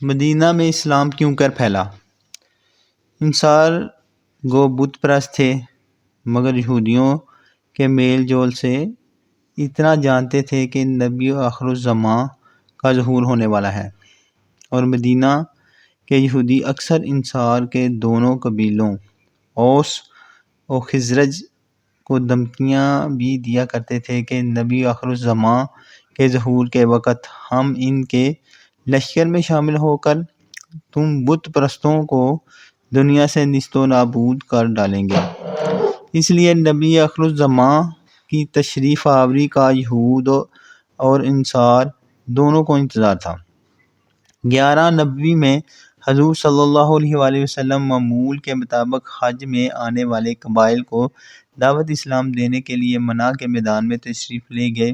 مدینہ میں اسلام کیوں کر پھیلا؟ انصار گو بت پرست تھے، مگر یہودیوں کے میل جول سے اتنا جانتے تھے کہ نبی آخر الزماں کا ظہور ہونے والا ہے، اور مدینہ کے یہودی اکثر انصار کے دونوں قبیلوں اوس و خزرج کو دھمکیاں بھی دیا کرتے تھے کہ نبی آخر الزماں کے ظہور کے وقت ہم ان کے لشکر میں شامل ہو کر تم بت پرستوں کو دنیا سے نیست و نابود کر ڈالیں گے۔ اس لیے نبی آخر الزماں کی تشریف آوری کا یہود اور انصار دونوں کو انتظار تھا۔ 11 نبوی میں حضور صلی اللہ علیہ وآلہ وسلم معمول کے مطابق حج میں آنے والے قبائل کو دعوت اسلام دینے کے لیے منا کے میدان میں تشریف لے گئے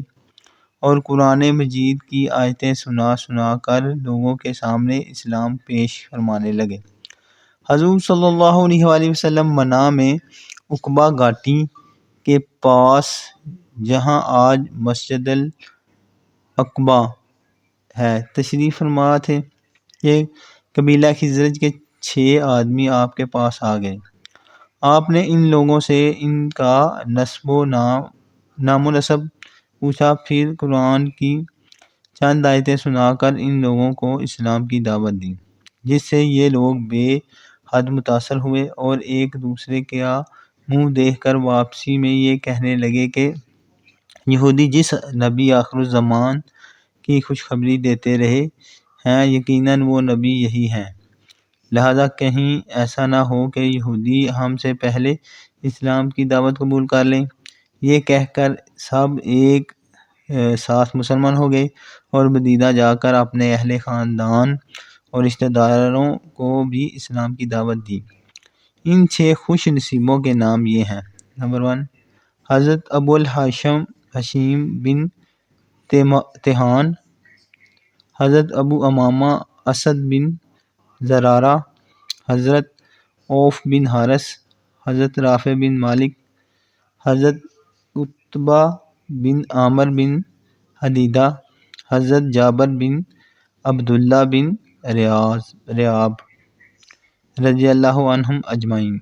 اور قرآن مجید کی آیتیں سنا سنا کر لوگوں کے سامنے اسلام پیش فرمانے لگے۔ حضور صلی اللہ علیہ وآلہ وسلم منا میں عقبہ گھاٹی کے پاس، جہاں آج مسجد العقبہ ہے، تشریف فرما تھے کہ قبیلہ خزرج کے 6 آدمی آپ کے پاس آ گئے۔ آپ نے ان لوگوں سے ان کا نام و نسب پوچھا، پھر قرآن کی چند آیتیں سنا کر ان لوگوں کو اسلام کی دعوت دی، جس سے یہ لوگ بے حد متاثر ہوئے اور ایک دوسرے کا منہ دیکھ کر واپسی میں یہ کہنے لگے کہ یہودی جس نبی آخر الزمان کی خوشخبری دیتے رہے ہیں، یقیناً وہ نبی یہی ہیں، لہذا کہیں ایسا نہ ہو کہ یہودی ہم سے پہلے اسلام کی دعوت قبول کر لیں۔ یہ کہہ کر سب ایک ساتھ مسلمان ہو گئے اور مدینہ جا کر اپنے اہل خاندان اور رشتہ داروں کو بھی اسلام کی دعوت دی۔ ان 6 خوش نصیبوں کے نام یہ ہیں۔ نمبر 1، حضرت ابو الہاشم حشیم بن تیہان، حضرت ابو امامہ اسد بن زرارہ، حضرت عوف بن حارث، حضرت رافع بن مالک، حضرت عتبہ بن عامر بن حدیدہ، حضرت جابر بن عبداللہ بن ریاب رضی اللہ عنہم اجمعین۔